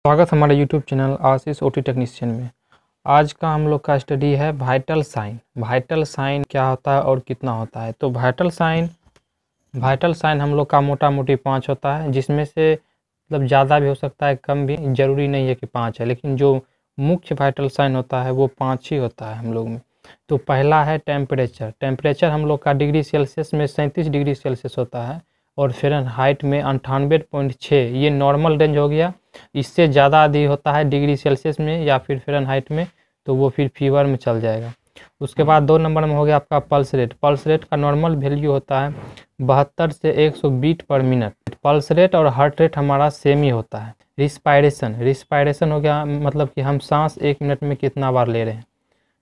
स्वागत हमारे YouTube channel आशीष OT technician में। आज का हम लोग का स्टडी है वाइटल साइन। वाइटल साइन क्या होता है और कितना होता है। तो वाइटल साइन हम लोग का मोटा मोटी 5 होता है, जिसमें से मतलब ज़्यादा भी हो सकता है, कम भी, ज़रूरी नहीं है कि 5 है, लेकिन जो मुख्य वाइटल साइन होता है वो 5 ही होता है हम लोग में। तो पहला है टेम्परेचर। टेम्परेचर हम लोग का डिग्री सेल्सियस में 37 डिग्री सेल्सियस होता है और फ़ारेनहाइट में 98.6, ये नॉर्मल रेंज हो गया। इससे ज़्यादा यदि होता है डिग्री सेल्सियस में या फिर फ़ारेनहाइट में तो वो फिर फीवर में चल जाएगा। उसके बाद 2 नंबर में हो गया आपका पल्स रेट। पल्स रेट का नॉर्मल वैल्यू होता है 72 से 100 beat per minute. Pulse rate और हार्ट रेट हमारा सेम ही होता है। रिस्पायरेशन हो गया, मतलब कि हम सांस 1 मिनट में कितना बार ले रहे हैं।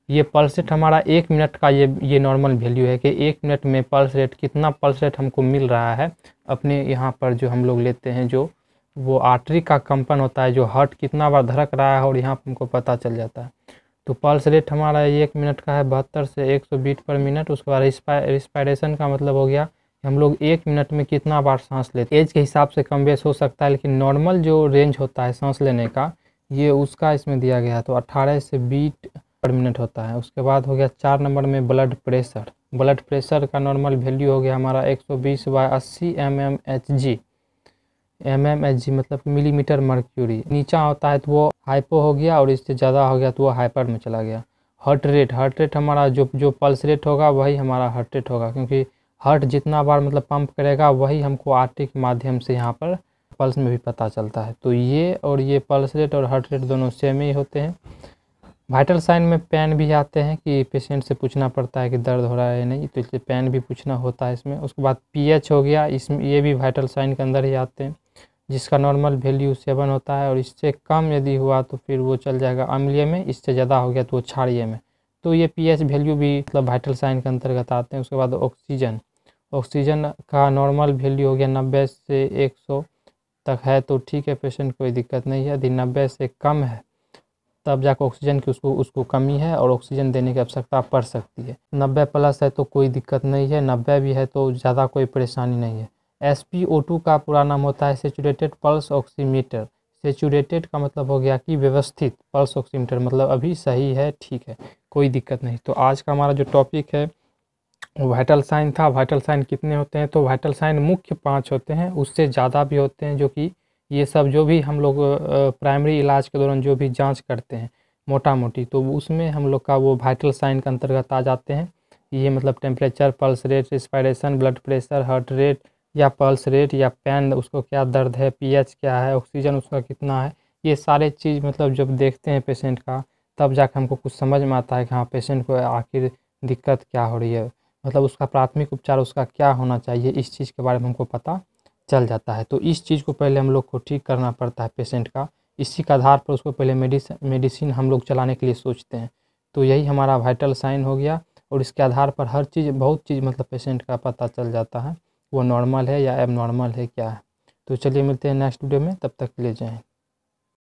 ये पल्स रेट हमारा 1 मिनट का ये नॉर्मल वैल्यू है कि 1 मिनट में पल्स रेट कितना पल्स रेट हमको मिल रहा है अपने यहाँ पर जो हम लोग लेते हैं, जो वो आर्टरी का कंपन होता है, जो हार्ट कितना बार धड़क रहा है और यहाँ हमको पता चल जाता है। तो पल्स रेट हमारा 1 मिनट का है 72 से 100 बीट पर मिनट। उसके बाद रिस्पायरेशन का मतलब हो गया कि हम लोग 1 मिनट में कितना बार सांस लेते हैं। एज के हिसाब से कम बेस हो सकता है, लेकिन नॉर्मल जो रेंज होता है सांस लेने का, ये उसका इसमें दिया गया है। तो 18 से बीट पर मिनट होता है। उसके बाद हो गया 4 नंबर में ब्लड प्रेशर। ब्लड प्रेशर का नॉर्मल वैल्यू हो गया हमारा 120/80 mmHg, मतलब मिलीमीटर मर्क्यूरी। नीचा होता है तो वो हाइपो हो गया और इससे ज़्यादा हो गया तो वो हाइपर में चला गया। हार्ट रेट हमारा जो पल्स रेट होगा वही हमारा हार्ट रेट होगा, क्योंकि हार्ट जितना बार मतलब पंप करेगा वही हमको आर्टरी के माध्यम से यहाँ पर पल्स में भी पता चलता है। तो ये पल्स रेट और हार्ट रेट दोनों सेम ही होते हैं। वाइटल साइन में पेन भी आते हैं कि पेशेंट से पूछना पड़ता है कि दर्द हो रहा है या नहीं, तो इसलिए पेन भी पूछना होता है इसमें। उसके बाद पीएच हो गया, इसमें ये भी वाइटल साइन के अंदर ही आते हैं, जिसका नॉर्मल वैल्यू 7 होता है और इससे कम यदि हुआ तो फिर वो चल जाएगा अम्लीय में, इससे ज़्यादा हो गया तो वो क्षारीय में। तो ये पीएच वैल्यू भी मतलब वाइटल साइन के अंतर्गत आते हैं। उसके बाद ऑक्सीजन का नॉर्मल वैल्यू हो गया 90 से 100 तक है तो ठीक है, पेशेंट कोई दिक्कत नहीं है। यदि 90 से कम है तब जाकर ऑक्सीजन की उसको कमी है और ऑक्सीजन देने की आवश्यकता पड़ सकती है। 90 प्लस है तो कोई दिक्कत नहीं है, 90 भी है तो ज़्यादा कोई परेशानी नहीं है। SpO2 का पूरा नाम होता है सैचुरेटेड पल्स ऑक्सीमीटर। सैचुरेटेड का मतलब हो गया कि व्यवस्थित, पल्स ऑक्सीमीटर मतलब अभी सही है, ठीक है, कोई दिक्कत नहीं। तो आज का हमारा जो टॉपिक है वाइटल साइन था। वाइटल साइन कितने होते हैं, तो वाइटल साइन मुख्य 5 होते हैं, उससे ज़्यादा भी होते हैं, जो कि ये सब जो भी हम लोग प्राइमरी इलाज के दौरान जो भी जांच करते हैं मोटा मोटी, तो उसमें हम लोग का वो वाइटल साइन के अंतर्गत आ जाते हैं। ये मतलब temperature, pulse rate, respiration, blood pressure, heart rate या पल्स रेट या पेन, उसको क्या दर्द है, पीएच क्या है, ऑक्सीजन उसका कितना है, ये सारे चीज़ मतलब जब देखते हैं पेशेंट का तब जाकर हमको कुछ समझ में आता है कि हाँ पेशेंट को आखिर दिक्कत क्या हो रही है, मतलब उसका प्राथमिक उपचार उसका क्या होना चाहिए, इस चीज़ के बारे में हमको पता चल जाता है। तो इस चीज़ को पहले हम लोग को ठीक करना पड़ता है पेशेंट का। इसी के आधार पर उसको पहले मेडिसिन हम लोग चलाने के लिए सोचते हैं। तो यही हमारा वाइटल साइन हो गया और इसके आधार पर हर चीज़, बहुत चीज़ मतलब पेशेंट का पता चल जाता है, वो नॉर्मल है या एब नॉर्मल है क्या है। तो चलिए मिलते हैं नेक्स्ट वीडियो में, तब तक ले जाएँ।